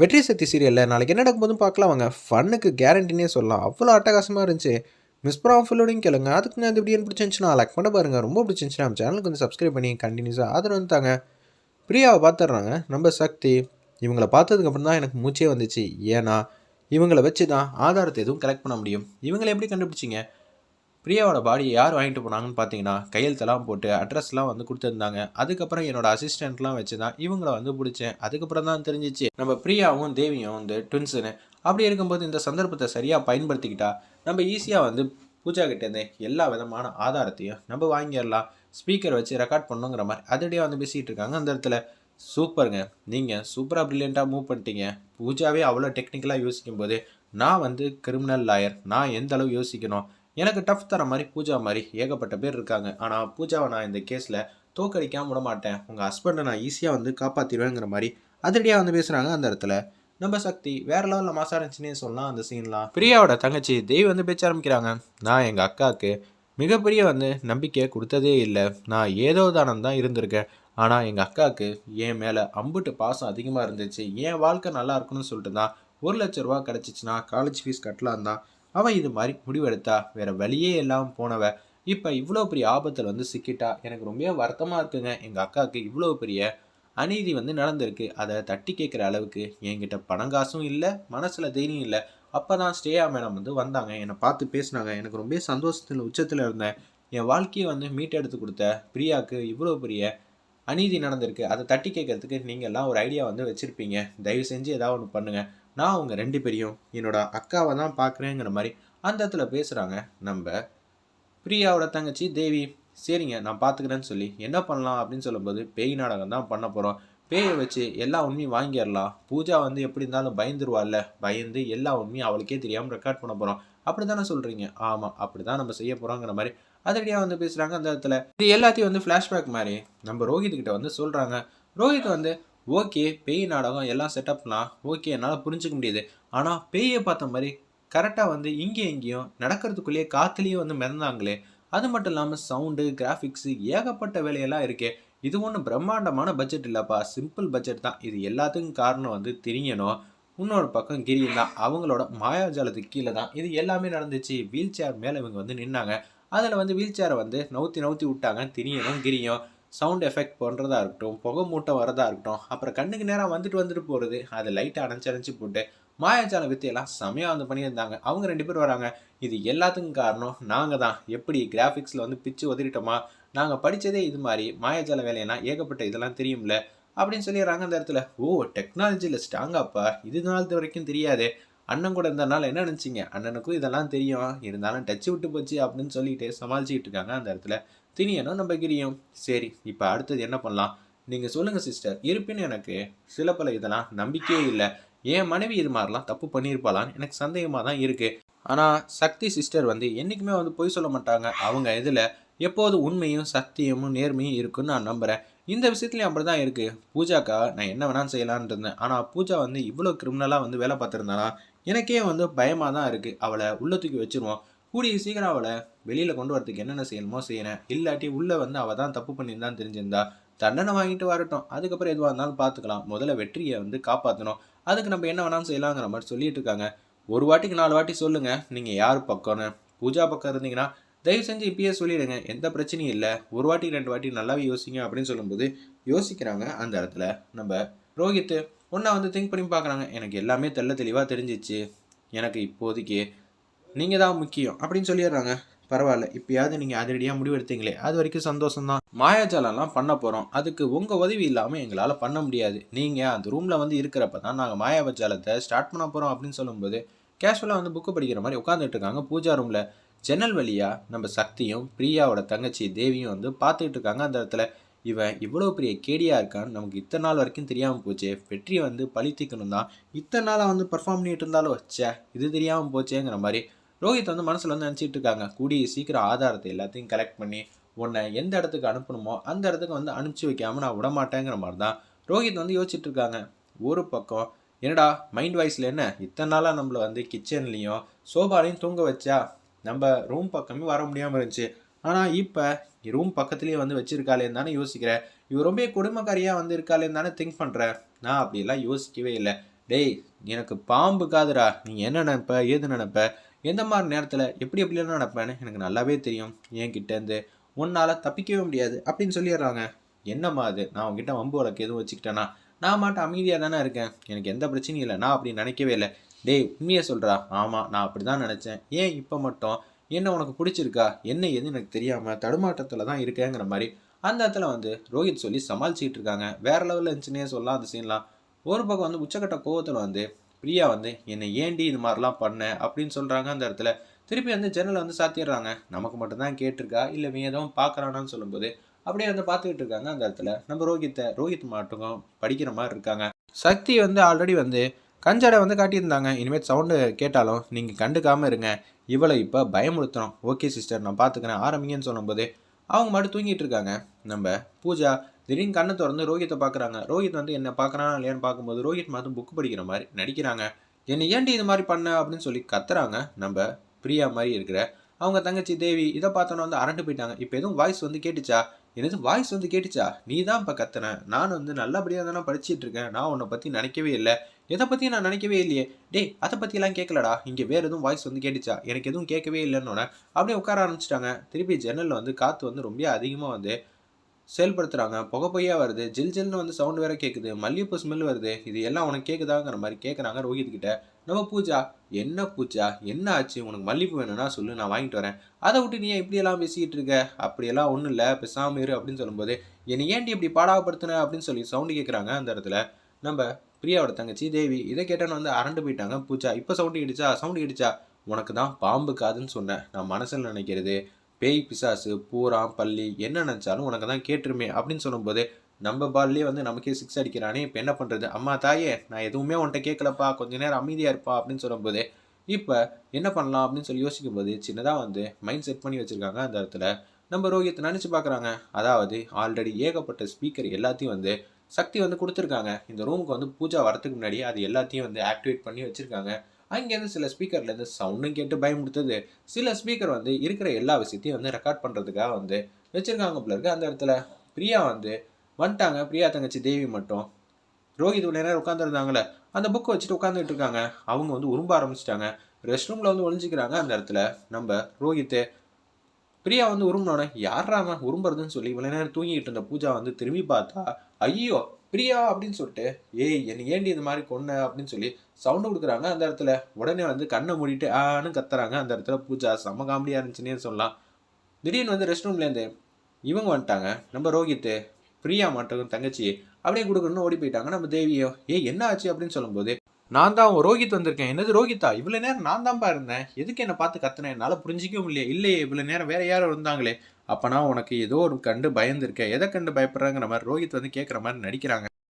வெற்றி சக்தி சீரியலில் நாளைக்கு என்ன நடக்கும்போதும் பார்க்கலாம் வாங்க. ஃபன்னுக்கு கேரண்டினே சொல்லலாம். அவ்வளோ அட்டகாசமாக இருந்துச்சு. மிஸ் பண்ணாமல் ஃபுல்லோடையும் கேளுங்க. அதுக்குங்க அது எப்படி பிடிச்சிருந்துச்சுன்னா லைக் பண்ண பாருங்கள். ரொம்ப பிடிச்சிருந்துச்சுன்னா நம்ம சேனலுக்கு வந்து சப்ஸ்கிரைப் பண்ணி கண்டினியூஸாக ஆதரவு வந்துட்டாங்க. பிரியாவை பார்த்துட்றாங்க நம்ம சக்தி. இவங்கள பார்த்ததுக்கப்புறம் தான் எனக்கு மூச்சே வந்துச்சு. ஏன்னா இவங்கள வச்சு தான் ஆதாரத்தை எதுவும் கலெக்ட் பண்ண முடியும். இவங்களை எப்படி கண்டுபிடிச்சிங்க? பிரியாவோட பாடியை யார் வாங்கிட்டு போனாங்கன்னு பார்த்தீங்கன்னா கையெழுத்தெல்லாம் போட்டு அட்ரஸ்லாம் வந்து கொடுத்துருந்தாங்க. அதுக்கப்புறம் என்னோட அசிஸ்டண்ட்லாம் வச்சு தான் இவங்கள வந்து பிடிச்சேன். அதுக்கப்புறம் தான் தெரிஞ்சிச்சு நம்ம பிரியாவும் தேவியும் வந்து ட்வின்ஸுன்னு. அப்படி இருக்கும்போது இந்த சந்தர்ப்பத்தை சரியாக பயன்படுத்திக்கிட்டா நம்ம ஈஸியாக வந்து பூஜா கிட்டேருந்து எல்லா விதமான ஆதாரத்தையும் நம்ம வாங்கிடலாம். ஸ்பீக்கர் வச்சு ரெக்கார்ட் பண்ணுங்கிற மாதிரி அதடியாக வந்து பேசிகிட்டு இருக்காங்க அந்த இடத்துல. சூப்பருங்க, நீங்கள் சூப்பராக ப்ரில்லியண்ட்டாக மூவ் பண்ணிட்டீங்க. பூஜாவே அவ்வளோ டெக்னிக்கலாக யோசிக்கும் போது நான் வந்து கிரிமினல் லாயர், நான் எந்த அளவு யோசிக்கணும். எனக்கு டஃப் தர மாதிரி பூஜா மாதிரி ஏகப்பட்ட பேர் இருக்காங்க. ஆனால் பூஜாவை நான் இந்த கேஸில் தோக்கடிக்காம விட மாட்டேன். உங்கள் ஹஸ்பண்டை நான் ஈஸியாக வந்து காப்பாற்றிடுவேங்கிற மாதிரி அதிரடியாக வந்து பேசுகிறாங்க அந்த இடத்துல. நம்ம சக்தி வேற லெவலில் மாசா இருந்துச்சுன்னே சொல்லலாம் அந்த சீன்லாம். பிரியாவோட தங்கச்சி தேவி வந்து பேச்ச ஆரம்பிக்கிறாங்க. நான் எங்கள் அக்காவுக்கு மிகப்பெரிய வந்து நம்பிக்கையை கொடுத்ததே இல்லை. நான் ஏதோ தானம் தான் இருந்திருக்கேன். ஆனால் எங்கள் அக்காவுக்கு என் மேலே அம்புட்டு பாசம் அதிகமாக இருந்துச்சு. என் வாழ்க்கை நல்லா இருக்குன்னு சொல்லிட்டு தான் 1,00,000 ரூபா கிடச்சிச்சுன்னா காலேஜ் ஃபீஸ் கட்டலாம் தான் அவன் இது மாதிரி முடிவெடுத்தா. வேற வழியே இல்லாமல் போனவ இப்போ இவ்வளோ பெரிய ஆபத்தில் வந்து சிக்கிட்டா. எனக்கு ரொம்ப வருத்தமாக இருக்குங்க. எங்கள் அக்காவுக்கு இவ்வளோ பெரிய அநீதி வந்து நடந்திருக்கு. அதை தட்டி கேட்குற அளவுக்கு என்கிட்ட பணங்காசும் இல்லை, மனசில் தைரியம் இல்லை. அப்போ தான் ஸ்ரேயா மேடம் வந்து வந்தாங்க, என்னை பார்த்து பேசினாங்க. எனக்கு ரொம்ப சந்தோஷத்தில் உச்சத்தில் இருந்தேன். என் வாழ்க்கையை வந்து மீட்டெடுத்து கொடுத்த பிரியாவுக்கு இவ்வளோ பெரிய அநீதி நடந்திருக்கு. அதை தட்டி கேட்கறதுக்கு நீங்கள் எல்லாம் ஒரு ஐடியா வந்து வச்சுருப்பீங்க. தயவு செஞ்சு ஏதாவது ஒன்று பண்ணுங்கள். நான் அவங்க 2 பேரையும் என்னோட அக்காவை தான் பார்க்குறேங்கிற மாதிரி அந்த இடத்துல பேசுகிறாங்க நம்ம பிரியாவோட தங்கச்சி தேவி. சரிங்க நான் பார்த்துக்கிறேன்னு சொல்லி என்ன பண்ணலாம் அப்படின்னு சொல்லும்போது பேய் நாடகம் தான் பண்ண போகிறோம். பேயை வச்சு எல்லா உண்மையும் வாங்கிடலாம். பூஜா வந்து எப்படி இருந்தாலும் பயந்துருவாள்ல, பயந்து எல்லா உண்மையும் அவளுக்கே தெரியாமல் ரெக்கார்ட் பண்ண போகிறோம். அப்படி தானே சொல்கிறீங்க? ஆமாம், அப்படி தான் நம்ம செய்ய போகிறோங்கிற மாதிரி அதடியாக வந்து பேசுகிறாங்க அந்த இடத்துல. இது எல்லாத்தையும் வந்து ஃப்ளாஷ்பேக் மாதிரி நம்ம ரோஹித் கிட்ட வந்து சொல்கிறாங்க. ரோஹித் வந்து ஓகே பேய் நாடகம் எல்லாம் செட்டப்லாம் ஓகே என்னால் புரிஞ்சுக்க முடியுது. ஆனால் பேயை பார்த்த மாதிரி கரெக்டாக வந்து இங்கேயும் இங்கேயும் நடக்கிறதுக்குள்ளேயே காற்றுலேயே வந்து மிதந்தாங்களே. அது மட்டும் இல்லாமல் சவுண்டு கிராஃபிக்ஸு ஏகப்பட்ட வேலையெல்லாம் இருக்கே. இது ஒன்றும் பிரம்மாண்டமான பட்ஜெட் இல்லைப்பா, சிம்பிள் பட்ஜெட் தான். இது எல்லாத்துக்கும் காரணம் வந்து திரியணும். இன்னொரு பக்கம் கிரியும் தான். அவங்களோட மாயாஜாலத்துக்கு கீழே தான் இது எல்லாமே நடந்துச்சு. வீல் சேர் மேலே இவங்க வந்து நின்னாங்க. அதில் வந்து வீல் சேரை வந்து நவுத்தி நவுத்தி விட்டாங்க. திரியணும் கிரியும் சவுண்ட் எஃபெக்ட் பண்ணுறதா இருக்கட்டும், புகை மூட்டை வரதா இருக்கட்டும், அப்புறம் கண்ணுக்கு நேராக வந்துட்டு போகிறது, அது லைட்டை அணைச்சி போட்டு மாயாஜால வித்தையெல்லாம் செமையாக வந்து பண்ணியிருந்தாங்க. அவங்க 2 பேர் வராங்க. இது எல்லாத்துக்கும் காரணம் நாங்கள் தான். எப்படி கிராஃபிக்ஸில் வந்து பிச்சு உதறிட்டோமா, நாங்கள் படித்ததே இது மாதிரி மாயாஜால வேலையெல்லாம் ஏகப்பட்ட இதெல்லாம் தெரியும்ல அப்படின்னு சொல்லிடுறாங்க அந்த இடத்துல. ஓ, டெக்னாலஜியில் ஸ்ட்ராங்காப்பா, இது நாள் வரைக்கும் தெரியாது. அண்ணன் கூட இருந்தனால என்ன நினச்சிங்க, அண்ணனுக்கும் இதெல்லாம் தெரியும், இருந்தாலும் டச்சு விட்டு போச்சு அப்படின்னு சொல்லிட்டு சமாளிச்சுக்கிட்டு இருக்காங்க அந்த இடத்துல திணியனும் நம்ம கிரியும். சரி இப்போ அடுத்தது என்ன பண்ணலாம் நீங்கள் சொல்லுங்கள் சிஸ்டர். இருப்பின்னு எனக்கு சில பல இதெல்லாம் நம்பிக்கையே இல்லை. என் மனைவி இது மாதிரிலாம் தப்பு பண்ணியிருப்பாளான்னு எனக்கு சந்தேகமாக தான் இருக்குது. ஆனால் சக்தி சிஸ்டர் வந்து என்றைக்குமே வந்து பொய் சொல்ல மாட்டாங்க. அவங்க இதில் எப்போது உண்மையும் சத்தியமும் நேர்மையும் இருக்குன்னு நான் நம்புகிறேன். இந்த விஷயத்துலையும் அப்படி தான் இருக்குது. பூஜாக்கா நான் என்ன வேணாலும் செய்யலான்னு இருந்தேன். ஆனால் பூஜா வந்து இவ்வளோ கிரிமினலாக வந்து வேலை பார்த்துருந்தானா எனக்கே வந்து பயமாக தான் இருக்குது. அவளை உள்ள தூக்கி வச்சுருவோம். கூடிய சீக்கிரம் அவளை வெளியில் கொண்டு வரதுக்கு என்னென்ன செய்யணுமோ செய்யறேன். இல்லாட்டி உள்ளே வந்து அவள் தான் தப்பு பண்ணியிருந்தான்னு தெரிஞ்சிருந்தா தண்டனை வாங்கிட்டு வரட்டும். அதுக்கப்புறம் எதுவாக இருந்தாலும் பார்த்துக்கலாம். முதல்ல வெற்றியை வந்து காப்பாற்றணும். அதுக்கு நம்ம என்ன வேணாலும் செய்யலாங்கிற மாதிரி சொல்லிட்டு இருக்காங்க. ஒரு வாட்டிக்கு 4 வாட்டி சொல்லுங்கள் நீங்கள் யார் பக்கம்னு. பூஜா பக்கம் இருந்தீங்கன்னா தயவு செஞ்சு இப்பயே சொல்லிடுங்க, எந்த பிரச்சனையும் இல்லை. ஒரு வாட்டி 2 வாட்டி நல்லாவே யோசிங்க அப்படின்னு சொல்லும்போது யோசிக்கிறாங்க அந்த இடத்துல நம்ம ரோஹித். ஒன்றா வந்து திங்க் பண்ணி பார்க்குறாங்க. எனக்கு எல்லாமே தெளிவாக தெரிஞ்சிச்சு. எனக்கு இப்போதைக்கு நீங்கள் தான் முக்கியம் அப்படின்னு சொல்லிடுறாங்க. பரவாயில்ல, இப்போயாவது நீங்கள் அதிரடியாக முடிவெடுத்தீங்களே, அது வரைக்கும் சந்தோஷம்தான். மாயாஜாலம்லாம் பண்ண போகிறோம். அதுக்கு உங்கள் உதவி இல்லாமல் எங்களால் பண்ண முடியாது. நீங்கள் அந்த ரூமில் வந்து இருக்கிறப்ப தான் நாங்கள் மாயாஜாலத்தை ஸ்டார்ட் பண்ண போகிறோம் அப்படின்னு சொல்லும்போது கேஷுவலாக வந்து புக்கு படிக்கிற மாதிரி உட்காந்துட்டு இருக்காங்க பூஜா ரூமில். ஜன்னல் வழியாக நம்ம சக்தியும் பிரியாவோட தங்கச்சி தேவியும் வந்து பார்த்துக்கிட்டு இருக்காங்க அந்த இடத்துல. இவன் இவ்வளோ பெரிய கேடியாக இருக்கான்னு நமக்கு இத்தனை நாள் வரைக்கும் தெரியாமல் போச்சு. வெற்றியை வந்து பழித்திக்கணும் தான் இத்தனை நாளாக வந்து பர்ஃபார்ம் பண்ணிட்டு இருந்தாலும் வச்சே இது தெரியாமல் போச்சேங்கிற மாதிரி ரோஹித் வந்து மனசில் வந்து நினச்சிட்டு இருக்காங்க. கூடிய சீக்கிரம் ஆதாரத்தை எல்லாத்தையும் கலெக்ட் பண்ணி உன்னை எந்த இடத்துக்கு அனுப்பணுமோ அந்த இடத்துக்கு வந்து அனுப்பிச்சி வைக்காமல் நான் விடமாட்டேங்கிற மாதிரி தான் ரோஹித் வந்து யோசிச்சுட்டு இருக்காங்க. ஒரு பக்கம் என்னடா மைண்ட் வாய்ஸில் என்ன இத்தனை நாளாக நம்மளை வந்து கிச்சன்லேயும் சோபாலையும் தூங்க வச்சா நம்ம ரூம் பக்கமே வர முடியாமல் இருந்துச்சு. ஆனால் இப்போ ரூம் பக்கத்துலேயே வந்து வச்சுருக்காளேன்னு தானே யோசிக்கிறேன். இவ ரொம்ப கொடுமைக்காரியாக வந்து இருக்காளேன்னு தானே திங்க் பண்ணுறேன். நான் அப்படியெல்லாம் யோசிக்கவே இல்லை. டேய் எனக்கு பாம்பு காதுடா, நீ என்ன நினைப்ப ஏது நினைப்ப எந்த மாதிரி நேரத்தில் எப்படி எப்படிலாம் நினைப்பேன்னு எனக்கு நல்லாவே தெரியும், என்கிட்டேருந்து உன்னால் தப்பிக்கவே முடியாது அப்படின்னு சொல்லிடுறாங்க. என்னம்மா அது, நான் உங்ககிட்ட வம்பு வழக்கு எதுவும் வச்சுக்கிட்டேன்னா? நான் மாட்டும் அமைதியாக தானே இருக்கேன், எனக்கு எந்த பிரச்சனையும் இல்லை, நான் அப்படி நினைக்கவே இல்லை. டேய் உண்மையை சொல்கிறா. ஆமாம் நான் அப்படி தான் நினச்சேன். ஏன் இப்போ மட்டும் என்ன உனக்கு பிடிச்சிருக்கா, என்ன எது எனக்கு தெரியாமல் தடுமாற்றத்தில் தான் இருக்கேங்கிற மாதிரி அந்த இடத்துல ரோஹித் சொல்லி சமாளிச்சுக்கிட்டு இருக்காங்க. வேறு லெவலில் இருந்துச்சுன்னே சொல்லலாம் அந்த சீன்லாம். ஒரு பக்கம் உச்சக்கட்ட கோவத்தில் பிரியா என்னை ஏண்டி இது மாதிரிலாம் பண்ண அப்படின்னு சொல்கிறாங்க. அந்த இடத்துல திருப்பி ஜன்னலை சாத்திடுறாங்க. நமக்கு மட்டும்தான் கேட்டிருக்கா இல்லை எதுவும் பார்க்குறானான்னு சொல்லும்போது அப்படியே பார்த்துக்கிட்டு இருக்காங்க. அந்த இடத்துல நம்ம ரோஹித் மட்டும் படிக்கிற மாதிரி இருக்காங்க. சக்தி ஆல்ரெடி கஞ்சடை காட்டியிருந்தாங்க. இனிமேல் சவுண்டு கேட்டாலும் நீங்கள் கண்டுக்காமல் இருங்க, இவளை இப்போ பயமுறுத்துறோம். ஓகே சிஸ்டர் நான் பார்த்துக்கிறேன் ஆரம்பிங்கன்னு சொல்லும்போது அவங்க மட்டும் தூங்கிட்டு இருக்காங்க. நம்ம பூஜா திடீர்னு கண்ணை திறந்து ரோஹித்தை பார்க்குறாங்க. ரோஹித் என்ன பார்க்குறானா இல்லையான்னு பார்க்கும்போது ரோஹித் மட்டும் புக்கு படிக்கிற மாதிரி நடிக்கிறாங்க. என்னை ஏன்டி இது மாதிரி பண்ண அப்படின்னு சொல்லி கத்துறாங்க. நம்ம பிரியா மாதிரி இருக்கிற அவங்க தங்கச்சி தேவி இதை பார்த்தோன்னா அரண்டு போயிட்டாங்க. இப்போ எதுவும் வாய்ஸ் கேட்டுச்சா? எனது வாய்ஸ் கேட்டுச்சா? நீ தான் இப்போ கத்துன. நான் நல்லபடியாக தானே படிச்சுட்டு இருக்கேன், நான் உன்னை பற்றி நினைக்கவே இல்லை, எதை பற்றியும் நான் நினைக்கவே இல்லையே. டே அதை பற்றியெல்லாம் கேட்கலடா, இங்கே வேறு எதுவும் வாய்ஸ் கேட்டுச்சா? எனக்கு எதுவும் கேட்கவே இல்லைன்னு அப்படியே உட்கார ஆரம்பிச்சிட்டாங்க. திருப்பி ஜன்னலில் காற்று ரொம்ப அதிகமாக செயல்படுத்துகிறாங்க. புகை பொய்யா வருது, ஜில் ஜில்னு சவுண்டு வேற கேட்குது, மல்லிகைப்பூ ஸ்மெல் வருது. இது எல்லாம் உனக்கு கேட்குதாங்கிற மாதிரி கேட்குறாங்க ரோஹித் கிட்ட. நம்ம பூஜா என்ன பூஜா என்ன ஆச்சு, உனக்கு மல்லிகைப்பூ வேணும்னா சொல்லு நான் வாங்கிட்டு வரேன், அதை விட்டு நீ இப்படியெல்லாம் பேசிக்கிட்டு இருக்க, அப்படியெல்லாம் ஒன்றும் இல்லை பேசாமல் இரு அப்படின்னு சொல்லும்போது என்னை ஏன்டி இப்படி பாடாகப்படுத்தின அப்படின்னு சொல்லி சவுண்டு கேட்குறாங்க. அந்த இடத்துல நம்ம பிரியாவோட தங்கச்சி தேவி இதை கேட்டேன்னு அரண்டு போயிட்டாங்க. பூஜா இப்போ சவுண்டு கிடிச்சா உனக்கு தான் பாம்பு காதுன்னு சொன்னேன், நான் மனசில் நினைக்கிறது பேய் பிசாசு பூரா பள்ளி என்ன நினச்சாலும் உனக்கு தான் கேட்டுருமே அப்படின்னு சொல்லும்போது நம்ம பால்லே நமக்கே 6 அடிக்கிறானே, இப்போ என்ன பண்ணுறது? அம்மா தாயே நான் எதுவுமே உன்கிட்ட கேட்கலப்பா, கொஞ்ச நேரம் அமைதியாக இருப்பா அப்படின்னு சொல்லும்போது இப்போ என்ன பண்ணலாம் அப்படின்னு சொல்லி யோசிக்கும்போது சின்னதாக மைண்ட் செட் பண்ணி வச்சுருக்காங்க. அந்த இடத்துல நம்ம ரோஹித் நினச்சி பார்க்குறாங்க. அதாவது ஆல்ரெடி ஏகப்பட்ட ஸ்பீக்கர் எல்லாத்தையும் சக்தி கொடுத்துருக்காங்க. இந்த ரூமுக்கு பூஜா வரத்துக்கு முன்னாடி அது எல்லாத்தையும் ஆக்டிவேட் பண்ணி வச்சுருக்காங்க. அங்கேருந்து சில ஸ்பீக்கர்லேருந்து சவுண்டும் கேட்டு பயமுடுத்துது. சில ஸ்பீக்கர் இருக்கிற எல்லா விஷயத்தையும் ரெக்கார்ட் பண்ணுறதுக்காக வச்சுருக்காங்க போல இருக்கு. அந்த இடத்துல பிரியா வந்துட்டாங்க. பிரியா தங்கச்சி தேவி மட்டும் ரோஹித் உள்ள நேரம் உட்காந்துருந்தாங்களே அந்த புக்கை வச்சுட்டு உட்காந்துட்டு இருக்காங்க. அவங்க உரும்ப ஆரம்பிச்சிட்டாங்க. ரெஸ்ட் ரூமில் ஒழிஞ்சிக்கிறாங்க. அந்த இடத்துல நம்ம ரோஹித்து பிரியா உரும்பினோட யாராம உரும்புறதுன்னு சொல்லி இவ்வளோ நேரம் தூங்கிட்டு இருந்த பூஜா திரும்பி பார்த்தா ஐயோ பிரியா அப்படின்னு சொல்லிட்டு ஏய் என்னை ஏண்டி இது மாதிரி கொன்ன அப்படின்னு சொல்லி சவுண்டு கொடுக்குறாங்க. அந்த இடத்துல உடனே கண்ணை மூடிட்டு ஆன்னு கத்துறாங்க. அந்த இடத்துல பூஜா செம்ம காமெடியாக இருந்துச்சுன்னே சொல்லலாம். திடீர்னு ரெஸ்ட் ரூம்லேருந்து இவங்க வந்துட்டாங்க. நம்ம ரோஹித்து பிரியா மாட்டோம் தங்கச்சி அப்படியே கொடுக்கணும்னு ஓடி போயிட்டாங்க. நம்ம தேவியோ என்ன ஆச்சு அப்படின்னு சொல்லும்போது நான் தான் ரோஹித் வந்திருக்கேன். என்னது ரோஹித்தா? இவ்வளோ நேரம் நான் தான்ப்பா இருந்தேன், எதுக்கு என்னை பார்த்து கத்துனேன், என்னால் புரிஞ்சிக்கவும் இல்லையே இவ்வளோ நேரம் வேற யாரும் இருந்தாங்களே, அப்போனா உனக்கு ஏதோ ஒரு கண்டு பயந்துருக்கேன், எதை கண்டு பயப்படுறாங்கிற மாதிரி ரோஹித் கேட்குற மாதிரி நடிக்கிறாங்க.